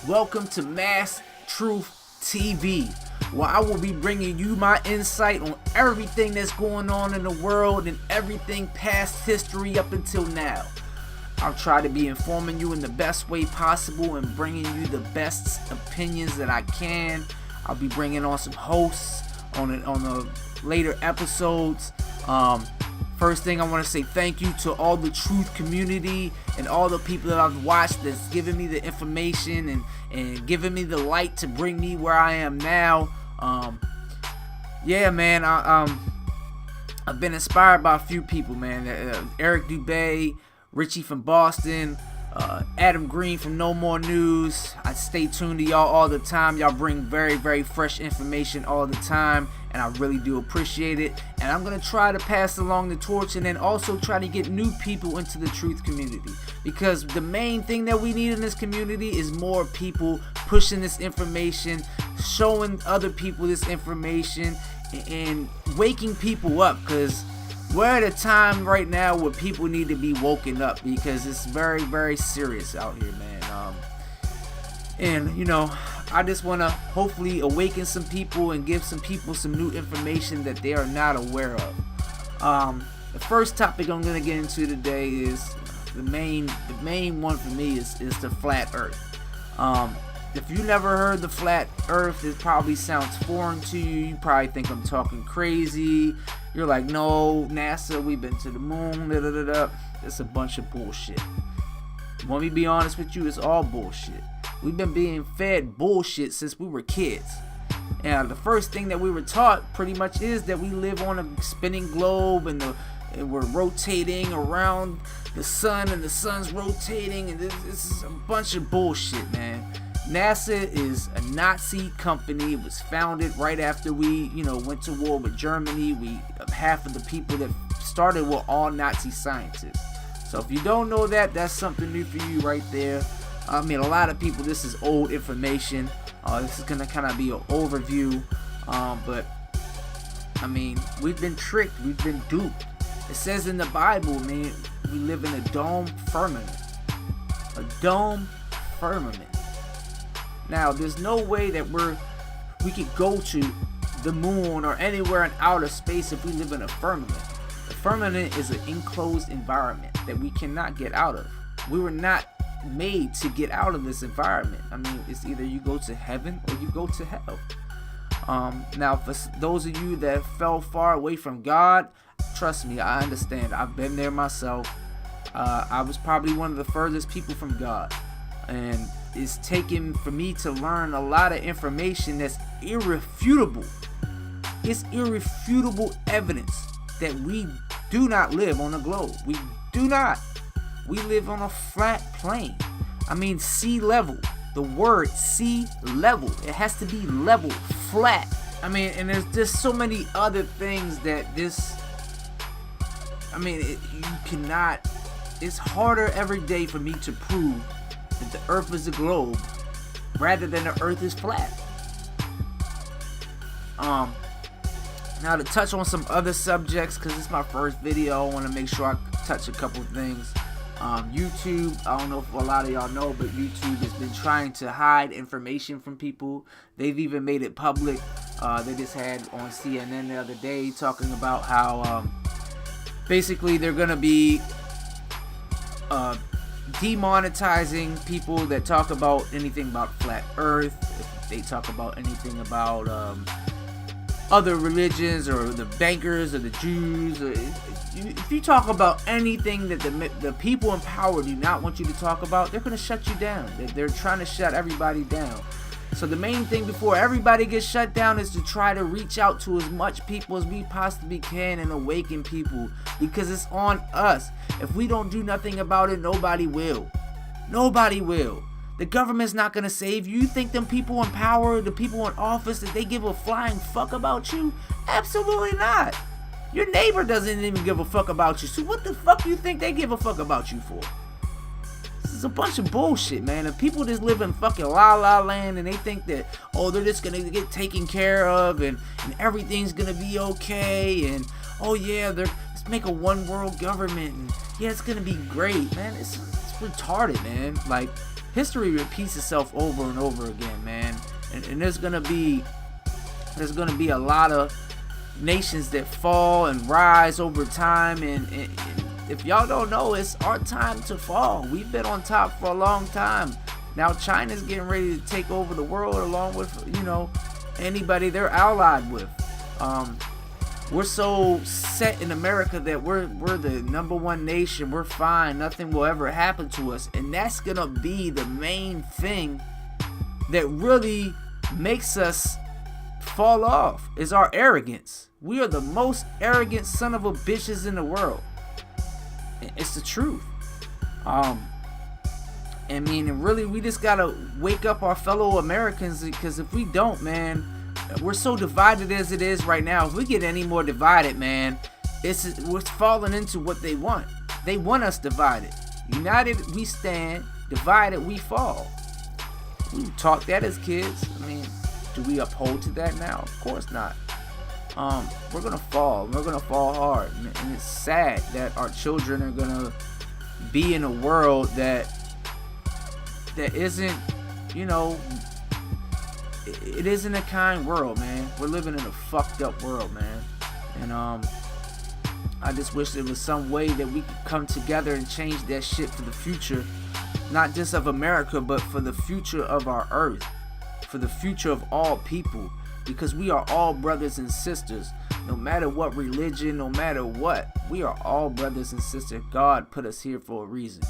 Welcome to Mass Truth TV, where I will be bringing you my insight on everything that's going on in the world and everything past history up until now. I'll try to be informing you in the best way possible and bringing you the best opinions that I can. I'll be bringing on some hosts on the later episodes. First thing, I want to say thank you to all the truth community and all the people that I've watched that's given me the information and giving me the light to bring me where I am now. Yeah, man, I've been inspired by a few people, man. Eric Dubay, Richie from Boston, Adam Green from No More News. I stay tuned to y'all all the time. Y'all bring very, very fresh information all the time, and I really do appreciate it. And I'm going to try to pass along the torch and then also try to get new people into the truth community, because the main thing that we need in this community is more people pushing this information, showing other people this information, and waking people up, because we're at a time right now where people need to be woken up, because it's very, very serious out here, man. And you know, I just want to hopefully awaken some people and give some people some new information that they are not aware of. The first topic I'm going to get into today is the main one for me is the flat earth. If you never heard the flat earth, it probably sounds foreign to you. You probably think I'm talking crazy. You're like, no, NASA, we've been to the moon, da da da da. It's a bunch of bullshit. Want me to be honest with you, it's all bullshit. We've been being fed bullshit since we were kids. And the first thing that we were taught pretty much is that we live on a spinning globe and we're rotating around the sun and the sun's rotating, and this is a bunch of bullshit, man. NASA is a Nazi company. It was founded right after we, went to war with Germany. Half of the people that started were all Nazi scientists. So if you don't know that, that's something new for you right there. I mean, a lot of people, this is old information. This is going to kind of be an overview. But, I mean, we've been tricked. We've been duped. It says in the Bible, man, we live in a dome firmament. A dome firmament. Now, there's no way that we could go to the moon or anywhere in outer space if we live in a firmament. The firmament is an enclosed environment that we cannot get out of. We were not made to get out of this environment. I mean, it's either you go to heaven or you go to hell. Now, for those of you that fell far away from God, trust me, I understand. I've been there myself. I was probably one of the furthest people from God. And it's taken for me to learn a lot of information that's irrefutable. It's irrefutable evidence that we do not live on a globe. We do not. We live on a flat plane. I mean, sea level. The word sea level. It has to be level, flat. I mean, and there's just so many other things that this... I mean, you cannot... It's harder every day for me to prove that the earth is a globe rather than the earth is flat. Now to touch on some other subjects, because it's my first video, I want to make sure I touch a couple things. YouTube, I don't know if a lot of y'all know, but YouTube has been trying to hide information from people. They've even made it public. They just had on CNN the other day talking about how basically they're going to be demonetizing people that talk about anything about flat earth, if they talk about anything about other religions or the bankers or the Jews, or if you talk about anything that the people in power do not want you to talk about, they're going to shut you down. They're trying to shut everybody down. So the main thing before everybody gets shut down is to try to reach out to as much people as we possibly can and awaken people, because it's on us. If we don't do nothing about it, nobody will. Nobody will. The government's not going to save you. You think them people in power, the people in office, that they give a flying fuck about you? Absolutely not. Your neighbor doesn't even give a fuck about you. So what the fuck do you think they give a fuck about you for? This is a bunch of bullshit, man. If people just live in fucking la la land and they think that, oh, they're just gonna get taken care of and everything's gonna be okay, and oh yeah, let's make a one world government and yeah, it's gonna be great, man. It's retarded, man. Like, history repeats itself over and over again, man. And there's gonna be a lot of nations that fall and rise over time, and if y'all don't know, it's our time to fall. We've been on top for a long time. Now China's getting ready to take over the world, along with, you know, anybody they're allied with. We're so set in America that we're the number one nation. We're fine. Nothing will ever happen to us. And that's gonna be the main thing that really makes us fall off, is our arrogance. We are the most arrogant son of a bitches in the world. It's the truth. I mean, and really, we just gotta wake up our fellow Americans, because if we don't, man, we're so divided as it is right now. If we get any more divided, man, we're falling into what they want. They want us divided. United, we stand. Divided, we fall. We taught that as kids. I mean, do we uphold to that now? Of course not. We're gonna fall. We're gonna fall hard, and it's sad that our children are gonna be in a world that isn't, you know, it isn't a kind world, man. We're living in a fucked up world, man. And I just wish there was some way that we could come together and change that shit for the future, not just of America, but for the future of our earth, for the future of all people, because we are all brothers and sisters. No matter what religion, no matter what, we are all brothers and sisters. God put us here for a reason.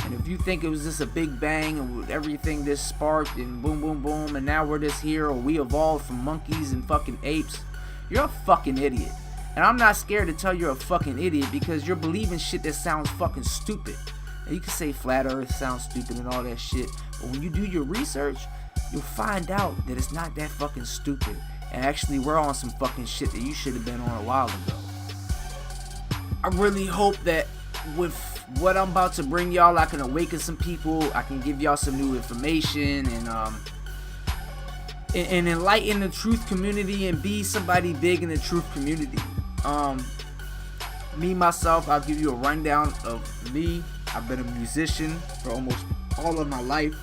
And if you think it was just a big bang and everything just sparked and boom, boom, boom, and now we're just here, or we evolved from monkeys and fucking apes, you're a fucking idiot. And I'm not scared to tell you're a fucking idiot, because you're believing shit that sounds fucking stupid. And you can say flat earth sounds stupid and all that shit, but when you do your research, you'll find out that it's not that fucking stupid. And actually, we're on some fucking shit that you should have been on a while ago. I really hope that with what I'm about to bring y'all, I can awaken some people. I can give y'all some new information and enlighten the truth community and be somebody big in the truth community. Me, myself, I'll give you a rundown of me. I've been a musician for almost all of my life.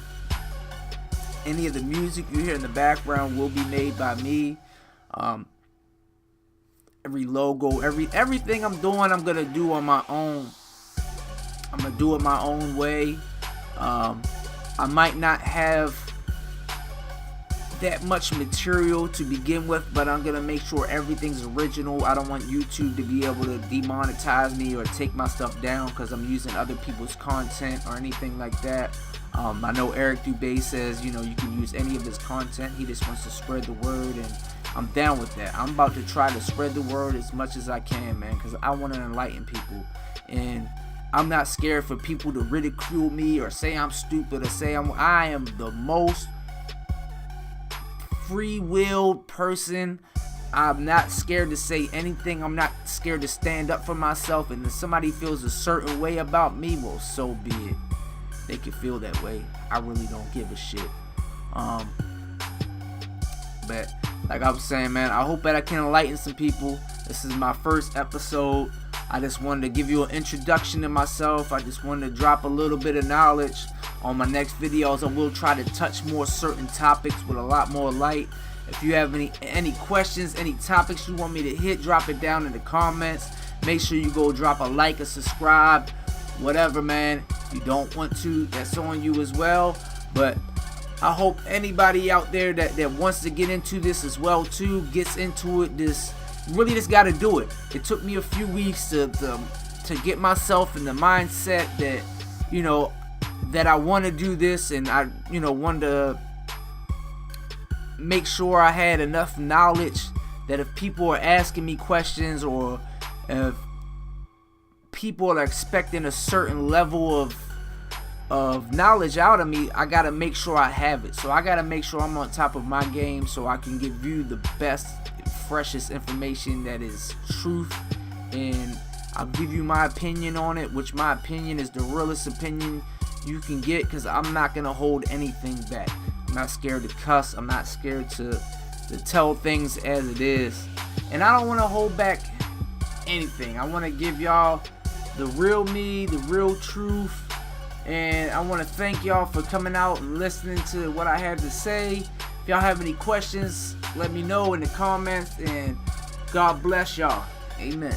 Any of the music you hear in the background will be made by me. Every logo, everything I'm doing, I'm gonna do on my own. I'm gonna do it my own way. I might not have that much material to begin with, but I'm gonna make sure everything's original. I don't want YouTube to be able to demonetize me or take my stuff down because I'm using other people's content or anything like that. I know Eric Dubé says, you know, you can use any of his content. He just wants to spread the word, and I'm down with that. I'm about to try to spread the word as much as I can, man, because I want to enlighten people. And I'm not scared for people to ridicule me or say I'm stupid or say I am the most free-willed person. I'm not scared to say anything. I'm not scared to stand up for myself. And if somebody feels a certain way about me, well, so be it. They can feel that way. I really don't give a shit. But like I was saying, man, I hope that I can enlighten some people. This is my first episode. I just wanted to give you an introduction to myself. I just wanted to drop a little bit of knowledge. On my next videos, I will try to touch more certain topics with a lot more light. If you have any questions, any topics you want me to hit, drop it down in the comments. Make sure you go drop a like, a subscribe, whatever, man. If you don't want to, that's on you as well. But I hope anybody out there that wants to get into this as well too, gets into it. Really just got to do it. It took me a few weeks to get myself in the mindset that, you know, that I want to do this, and I, you know, wanted to make sure I had enough knowledge that if people are asking me questions, or if people are expecting a certain level of knowledge out of me, I gotta make sure I have it. So I gotta make sure I'm on top of my game, so I can give you the best, freshest information that is truth, and I'll give you my opinion on it, which my opinion is the realest opinion you can get, because I'm not gonna hold anything back. I'm not scared to cuss. I'm not scared to tell things as it is, and I don't want to hold back anything. I want to give y'all the real me, the real truth, And I want to thank y'all for coming out and listening to what I had to say. If y'all have any questions, let me know in the comments. And God bless y'all. Amen.